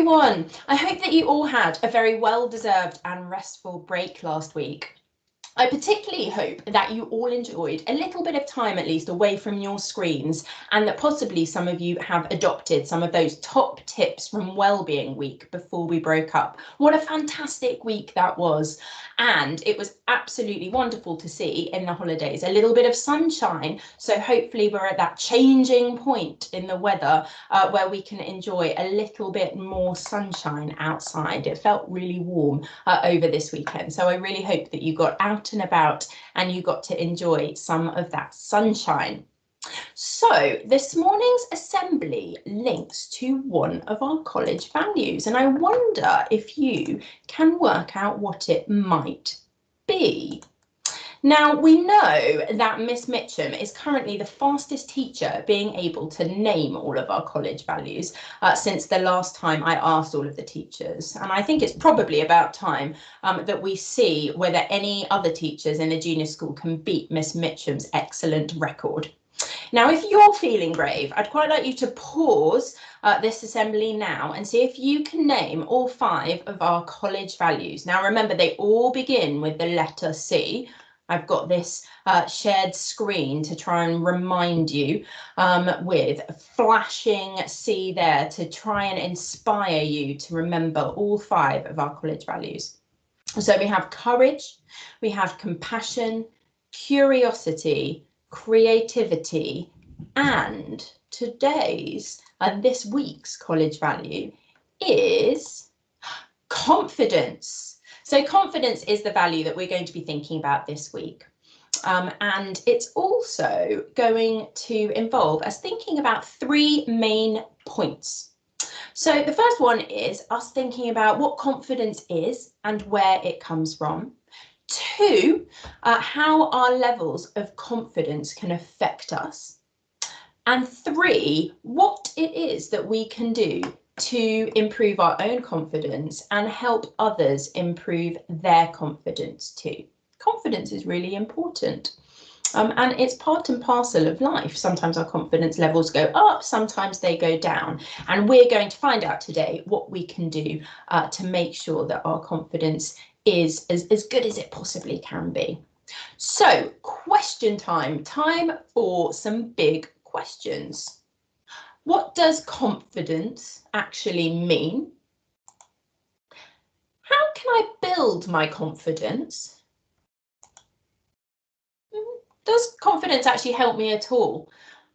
everyone. I hope that you all had a very well-deserved and restful break last week. I particularly hope that you all enjoyed a little bit of time at least away from your screens, and that possibly some of you have adopted some of those top tips from Wellbeing Week before we broke up. What a fantastic week that was. And it was absolutely wonderful to see in the holidays a little bit of sunshine. So hopefully we're at that changing point in the weather where we can enjoy a little bit more sunshine outside. It felt really warm over this weekend. So I really hope that you got out and about and you got to enjoy some of that sunshine. So this morning's assembly links to one of our college values, and I wonder if you can work out what it might be. Now, we know that Miss Mitchum is currently the fastest teacher being able to name all of our college values since the last time I asked all of the teachers. And I think it's probably about time that we see whether any other teachers in the junior school can beat Miss Mitchum's excellent record. Now, if you're feeling brave, I'd quite like you to pause this assembly now and see if you can name all 5 of our college values. Now, remember, they all begin with the letter C. I've got this shared screen to try and remind you with a flashing C there to try and inspire you to remember all 5 of our college values. So we have courage, we have compassion, curiosity, creativity, and today's and this week's college value is confidence. So confidence is the value that we're going to be thinking about this week. And it's also going to involve us thinking about 3 main points. So the first one is us thinking about what confidence is and where it comes from. 2, how our levels of confidence can affect us. And 3, what it is that we can do to improve our own confidence and help others improve their confidence too. Confidence is really important. And it's part and parcel of life. Sometimes our confidence levels go up, sometimes they go down. And we're going to find out today what we can do to make sure that our confidence is as good as it possibly can be. So, question time for some big questions. What does confidence actually mean? How can I build my confidence? Does confidence actually help me at all?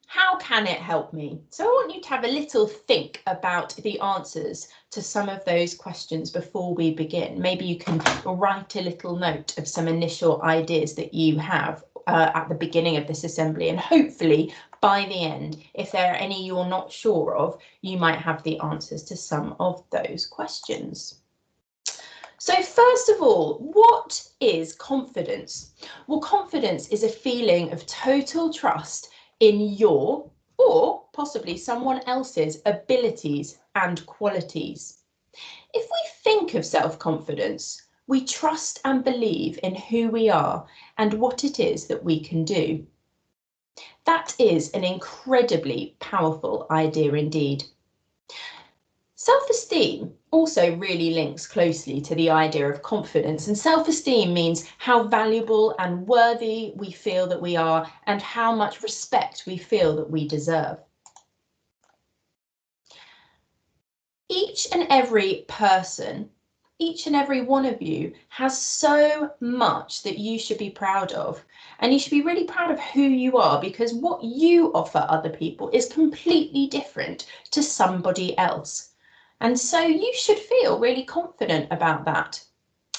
How can it help me? So I want you to have a little think about the answers to some of those questions before we begin. Maybe you can write a little note of some initial ideas that you have at the beginning of this assembly, and hopefully by the end, if there are any you're not sure of, you might have the answers to some of those questions. So first of all, what is confidence? Well, confidence is a feeling of total trust in your or possibly someone else's abilities and qualities. If we think of self-confidence, we trust and believe in who we are and what it is that we can do. That is an incredibly powerful idea indeed. Self-esteem also really links closely to the idea of confidence, and self-esteem means how valuable and worthy we feel that we are and how much respect we feel that we deserve. Each and every person, each and every one of you has so much that you should be proud of, and you should be really proud of who you are, because what you offer other people is completely different to somebody else. And so you should feel really confident about that.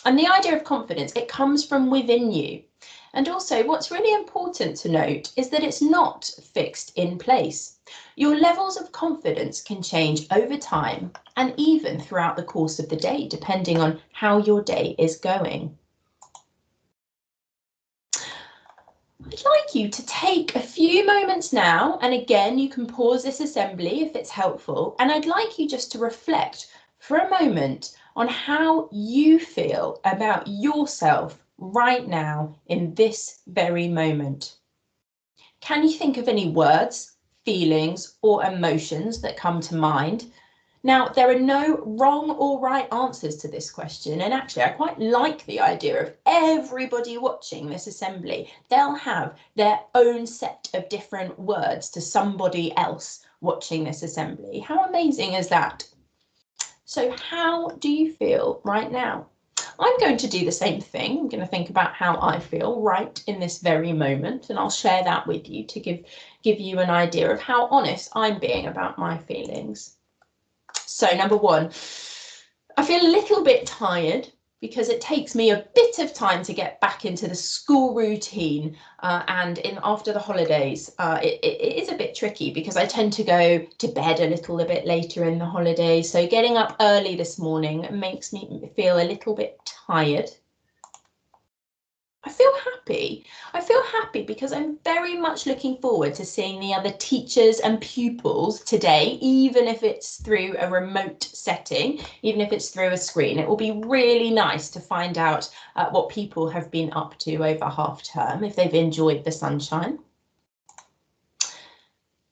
And the idea of confidence, it comes from within you. And also what's really important to note is that it's not fixed in place. Your levels of confidence can change over time and even throughout the course of the day, depending on how your day is going. I'd like you to take a few moments now, and again, you can pause this assembly if it's helpful, and I'd like you just to reflect for a moment on how you feel about yourself right now in this very moment. Can you think of any words, feelings, or emotions that come to mind? Now, there are no wrong or right answers to this question, and actually I quite like the idea of everybody watching this assembly. They'll have their own set of different words to somebody else watching this assembly. How amazing is that? So how do you feel right now? I'm going to do the same thing. I'm going to think about how I feel right in this very moment, and I'll share that with you to give you an idea of how honest I'm being about my feelings. So number one, I feel a little bit tired because it takes me a bit of time to get back into the school routine, and after the holidays it is a bit tricky because I tend to go to bed a little bit later in the holidays, so getting up early this morning makes me feel a little bit tired. I feel happy. I feel happy because I'm very much looking forward to seeing the other teachers and pupils today, even if it's through a remote setting, even if it's through a screen. It will be really nice to find out what people have been up to over half term, if they've enjoyed the sunshine.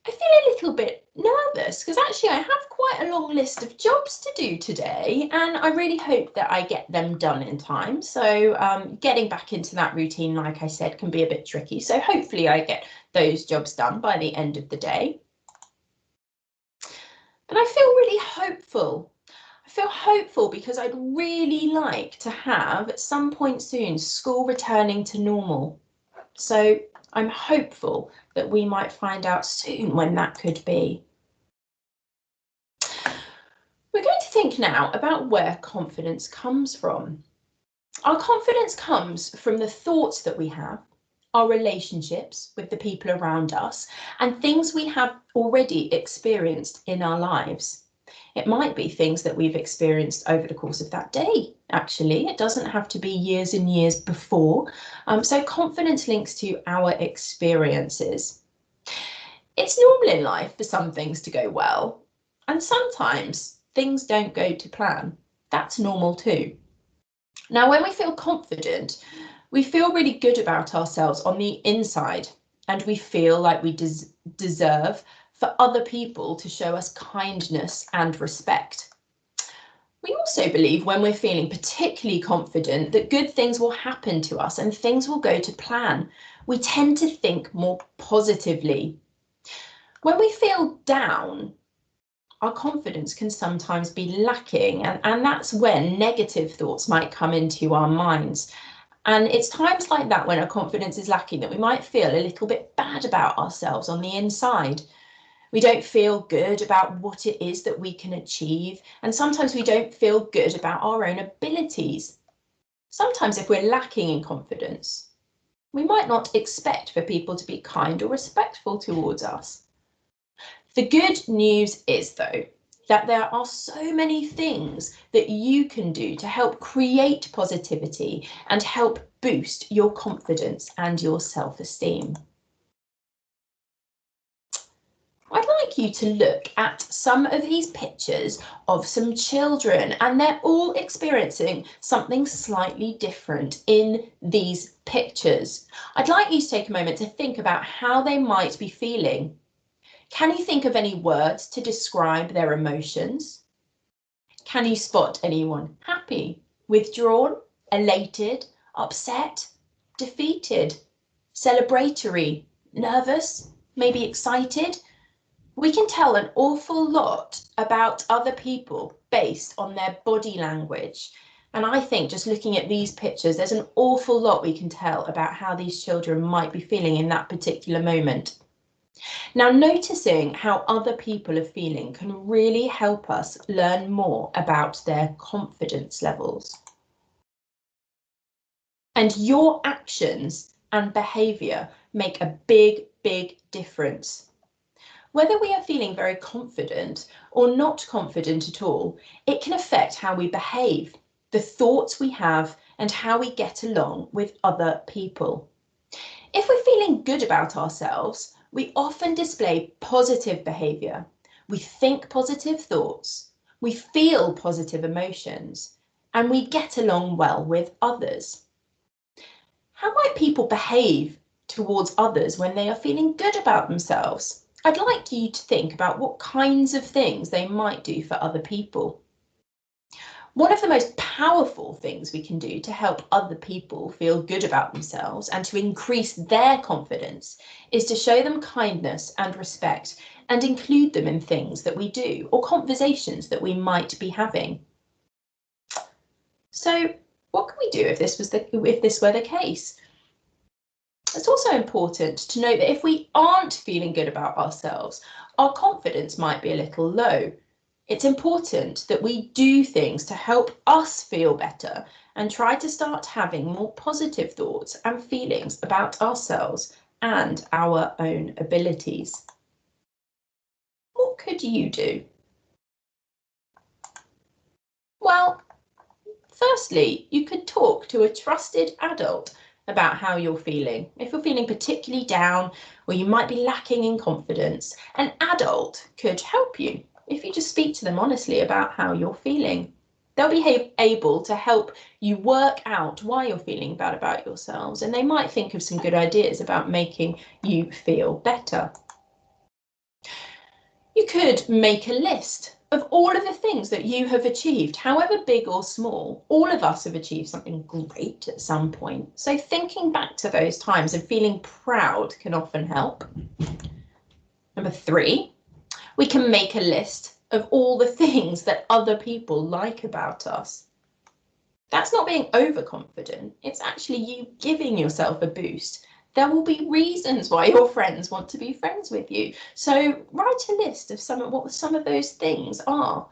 I feel a little bit nervous because actually I have quite a long list of jobs to do today, and I really hope that I get them done in time. So getting back into that routine, like I said, can be a bit tricky. So hopefully I get those jobs done by the end of the day. And I feel really hopeful. I feel hopeful because I'd really like to have at some point soon school returning to normal. So I'm hopeful that we might find out soon when that could be. We're going to think now about where confidence comes from. Our confidence comes from the thoughts that we have, our relationships with the people around us, and things we have already experienced in our lives. It might be things that we've experienced over the course of that day, actually. It doesn't have to be years and years before. So confidence links to our experiences. It's normal in life for some things to go well, and sometimes things don't go to plan. That's normal too. Now, when we feel confident, we feel really good about ourselves on the inside, and we feel like we deserve for other people to show us kindness and respect. We also believe when we're feeling particularly confident that good things will happen to us and things will go to plan. We tend to think more positively. When we feel down, our confidence can sometimes be lacking, and that's when negative thoughts might come into our minds. And it's times like that, when our confidence is lacking, that we might feel a little bit bad about ourselves on the inside. We don't feel good about what it is that we can achieve, and sometimes we don't feel good about our own abilities. Sometimes if we're lacking in confidence, we might not expect for people to be kind or respectful towards us. The good news is, though, that there are so many things that you can do to help create positivity and help boost your confidence and your self-esteem. I'd like you to look at some of these pictures of some children, and they're all experiencing something slightly different in these pictures. I'd like you to take a moment to think about how they might be feeling. Can you think of any words to describe their emotions? Can you spot anyone happy, withdrawn, elated, upset, defeated, celebratory, nervous, maybe excited? We can tell an awful lot about other people based on their body language. And I think just looking at these pictures, there's an awful lot we can tell about how these children might be feeling in that particular moment. Now, noticing how other people are feeling can really help us learn more about their confidence levels. And your actions and behaviour make a big, big difference. Whether we are feeling very confident or not confident at all, it can affect how we behave, the thoughts we have, and how we get along with other people. If we're feeling good about ourselves, we often display positive behaviour. We think positive thoughts, we feel positive emotions, and we get along well with others. How might people behave towards others when they are feeling good about themselves? I'd like you to think about what kinds of things they might do for other people. One of the most powerful things we can do to help other people feel good about themselves and to increase their confidence is to show them kindness and respect and include them in things that we do or conversations that we might be having. So what can we do if this were the case? It's also important to note that if we aren't feeling good about ourselves, our confidence might be a little low. It's important that we do things to help us feel better and try to start having more positive thoughts and feelings about ourselves and our own abilities. What could you do? Well, firstly, you could talk to a trusted adult about how you're feeling. If you're feeling particularly down or you might be lacking in confidence, an adult could help you if you just speak to them honestly about how you're feeling. They'll be able to help you work out why you're feeling bad about yourselves, and they might think of some good ideas about making you feel better. You could make a list of all of the things that you have achieved, however big or small. All of us have achieved something great at some point. So thinking back to those times and feeling proud can often help. Number 3, we can make a list of all the things that other people like about us. That's not being overconfident. It's actually you giving yourself a boost. There will be reasons why your friends want to be friends with you. So write a list of what some of those things are.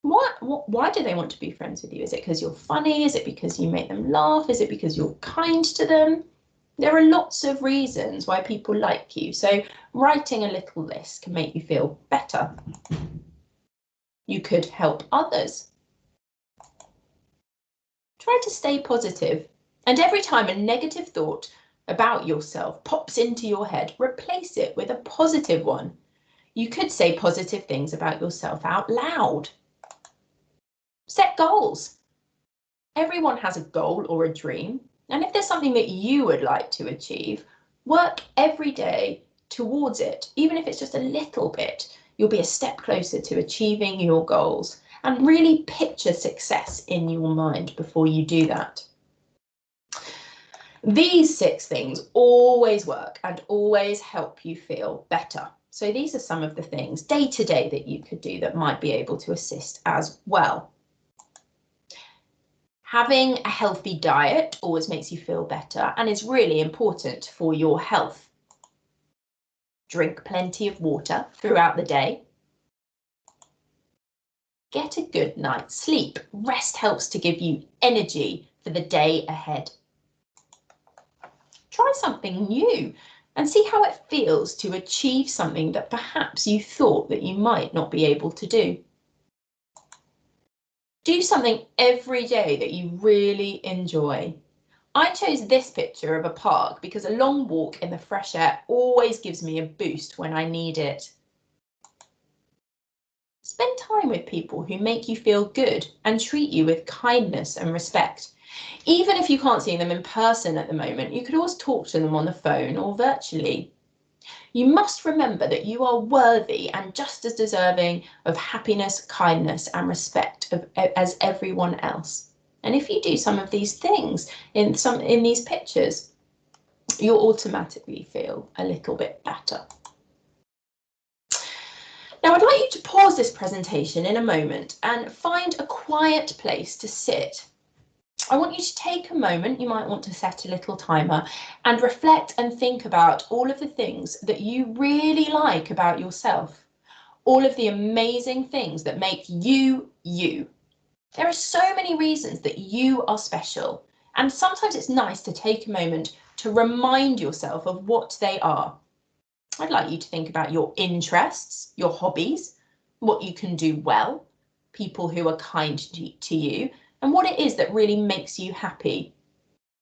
Why do they want to be friends with you? Is it because you're funny? Is it because you make them laugh? Is it because you're kind to them? There are lots of reasons why people like you. So writing a little list can make you feel better. You could help others. Try to stay positive, and every time a negative thought about yourself pops into your head, replace it with a positive one. You could say positive things about yourself out loud. Set goals. Everyone has a goal or a dream, and if there's something that you would like to achieve, work every day towards it. Even if it's just a little bit, you'll be a step closer to achieving your goals, and really picture success in your mind before you do that. These 6 things always work and always help you feel better. So these are some of the things day to day that you could do that might be able to assist as well. Having a healthy diet always makes you feel better and is really important for your health. Drink plenty of water throughout the day. Get a good night's sleep. Rest helps to give you energy for the day ahead. Try something new and see how it feels to achieve something that perhaps you thought that you might not be able to do. Do something every day that you really enjoy. I chose this picture of a park because a long walk in the fresh air always gives me a boost when I need it. Spend time with people who make you feel good and treat you with kindness and respect. Even if you can't see them in person at the moment, you could always talk to them on the phone or virtually. You must remember that you are worthy and just as deserving of happiness, kindness and respect as everyone else. And if you do some of these things in these pictures, you'll automatically feel a little bit better. Now I'd like you to pause this presentation in a moment and find a quiet place to sit. I want you to take a moment, you might want to set a little timer, and reflect and think about all of the things that you really like about yourself, all of the amazing things that make you, you. There are so many reasons that you are special, and sometimes it's nice to take a moment to remind yourself of what they are. I'd like you to think about your interests, your hobbies, what you can do well, people who are kind to you, and what it is that really makes you happy.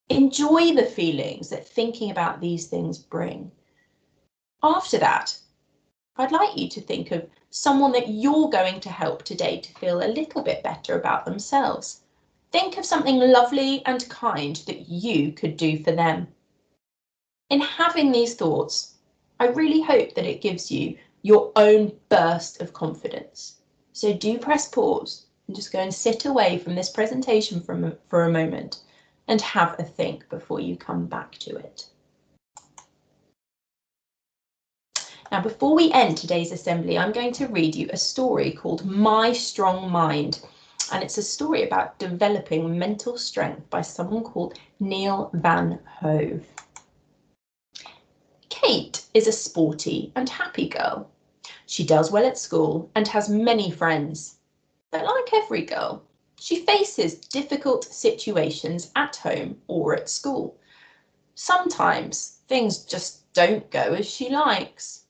Enjoy the feelings that thinking about these things bring. After that, I'd like you to think of someone that you're going to help today to feel a little bit better about themselves. Think of something lovely and kind that you could do for them. In having these thoughts, I really hope that it gives you your own burst of confidence. So do press pause and just go and sit away from this presentation for a moment and have a think before you come back to it. Now, before we end today's assembly, I'm going to read you a story called My Strong Mind. And it's a story about developing mental strength by someone called Neil Van Hove. Kate is a sporty and happy girl. She does well at school and has many friends. But like every girl, she faces difficult situations at home or at school. Sometimes things just don't go as she likes.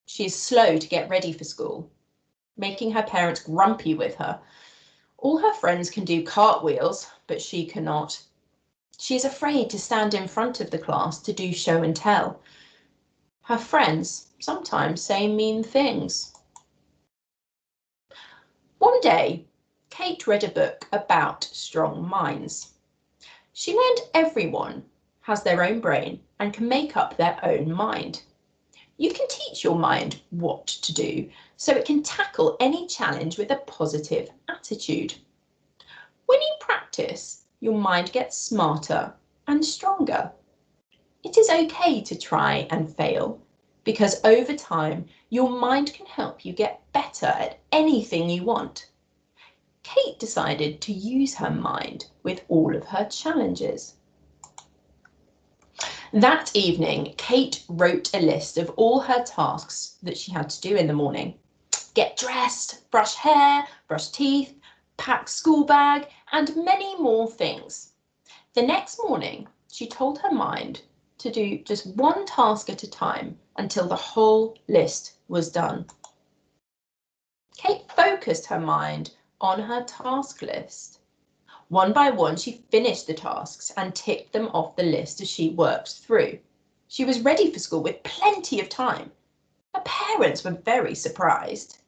She is slow to get ready for school, making her parents grumpy with her. All her friends can do cartwheels, but she cannot. She is afraid to stand in front of the class to do show and tell. Her friends sometimes say mean things. One day, Kate read a book about strong minds. She learned everyone has their own brain and can make up their own mind. You can teach your mind what to do so it can tackle any challenge with a positive attitude. When you practice, your mind gets smarter and stronger. It is okay to try and fail because over time, your mind can help you get better at anything you want. Kate decided to use her mind with all of her challenges. That evening, Kate wrote a list of all her tasks that she had to do in the morning. Get dressed, brush hair, brush teeth, pack school bag, and many more things. The next morning, she told her mind to do just one task at a time until the whole list was done. Kate focused her mind on her task list. One by one, she finished the tasks and ticked them off the list as she worked through. She was ready for school with plenty of time. Her parents were very surprised.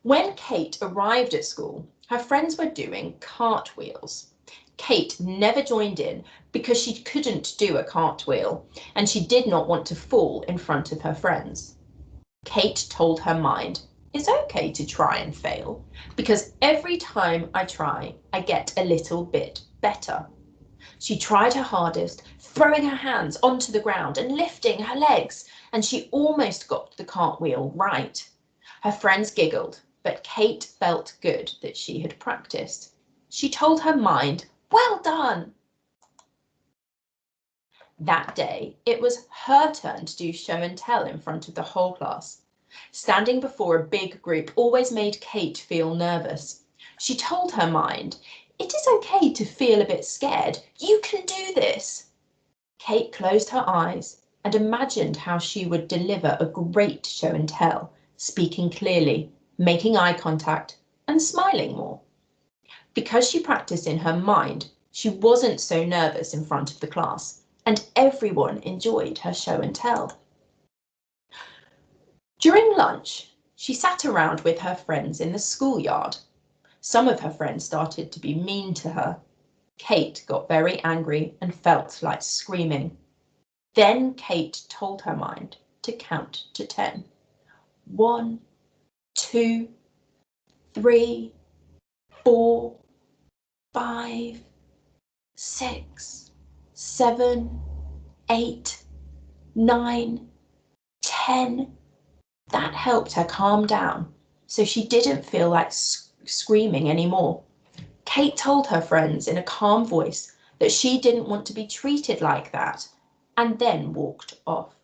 When Kate arrived at school, her friends were doing cartwheels. Kate never joined in because she couldn't do a cartwheel and she did not want to fall in front of her friends. Kate told her mind, it's okay to try and fail because every time I try, I get a little bit better. She tried her hardest, throwing her hands onto the ground and lifting her legs, and she almost got the cartwheel right. Her friends giggled, but Kate felt good that she had practiced. She told her mind, well done. That day, it was her turn to do show and tell in front of the whole class. Standing before a big group always made Kate feel nervous. She told her mind, it is okay to feel a bit scared. You can do this. Kate closed her eyes and imagined how she would deliver a great show and tell, speaking clearly, making eye contact, and smiling more. Because she practiced in her mind, she wasn't so nervous in front of the class, and everyone enjoyed her show and tell. During lunch, she sat around with her friends in the schoolyard. Some of her friends started to be mean to her. Kate got very angry and felt like screaming. Then Kate told her mind to count to 10. 1, 2, 3, 4, 5, 6, 7, 8, 9, 10. That helped her calm down, so she didn't feel like screaming anymore. Kate told her friends in a calm voice that she didn't want to be treated like that, and then walked off.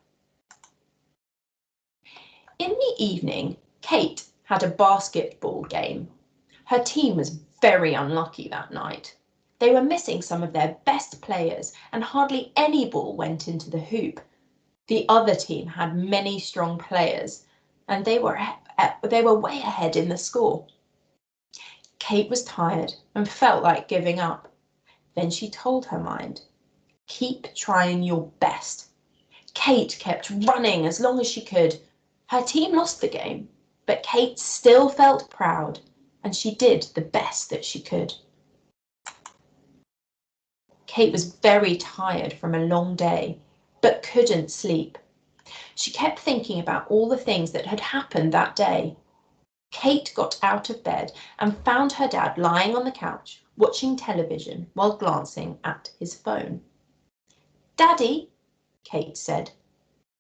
In the evening, Kate had a basketball game. Her team was very unlucky that night. They were missing some of their best players, and hardly any ball went into the hoop. The other team had many strong players, and they were way ahead in the score. Kate was tired and felt like giving up. Then she told her mind, keep trying your best. Kate kept running as long as she could. Her team lost the game, but Kate still felt proud, and she did the best that she could. Kate was very tired from a long day, but couldn't sleep. She kept thinking about all the things that had happened that day. Kate got out of bed and found her dad lying on the couch, watching television while glancing at his phone. "Daddy," Kate said.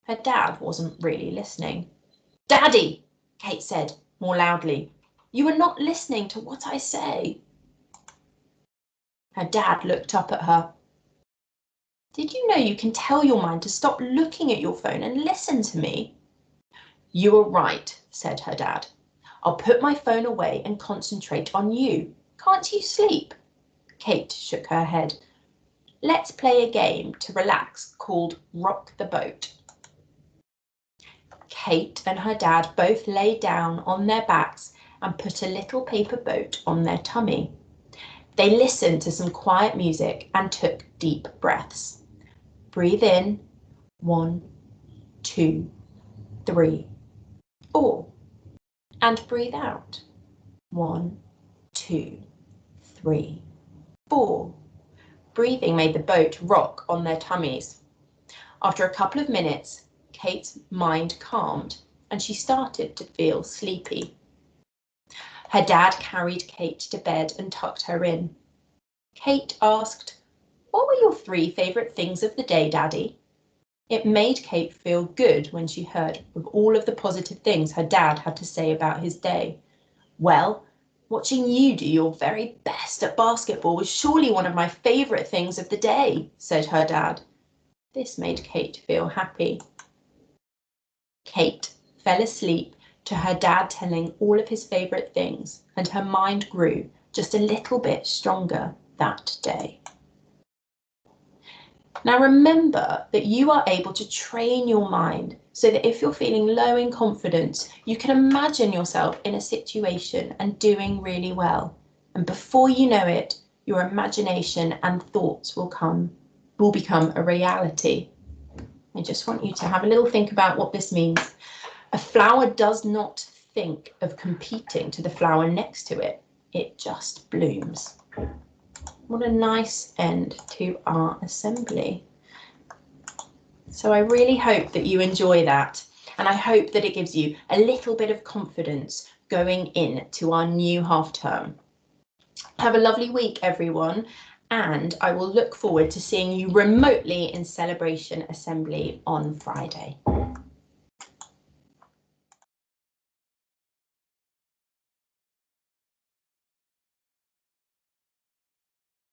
Her dad wasn't really listening. "Daddy," Kate said more loudly, "you are not listening to what I say." Her dad looked up at her. "Did you know you can tell your mind to stop looking at your phone and listen to me?" "You are right," said her dad. "I'll put my phone away and concentrate on you. Can't you sleep?" Kate shook her head. "Let's play a game to relax called Rock the Boat." Kate and her dad both lay down on their backs and put a little paper boat on their tummy. They listened to some quiet music and took deep breaths. Breathe in, 1, 2, 3, 4. And breathe out, 1, 2, 3, 4. Breathing made the boat rock on their tummies. After a couple of minutes, Kate's mind calmed and she started to feel sleepy. Her dad carried Kate to bed and tucked her in. Kate asked, "What were your 3 favourite things of the day, Daddy?" It made Kate feel good when she heard of all of the positive things her dad had to say about his day. "Well, watching you do your very best at basketball was surely one of my favourite things of the day," said her dad. This made Kate feel happy. Kate fell asleep to her dad telling all of his favourite things, and her mind grew just a little bit stronger that day. Now remember that you are able to train your mind so that if you're feeling low in confidence, you can imagine yourself in a situation and doing really well. And before you know it, your imagination and thoughts will become a reality. I just want you to have a little think about what this means. A flower does not think of competing to the flower next to it. It just blooms. What a nice end to our assembly. So I really hope that you enjoy that, and I hope that it gives you a little bit of confidence going into our new half term. Have a lovely week, everyone, and I will look forward to seeing you remotely in Celebration Assembly on Friday.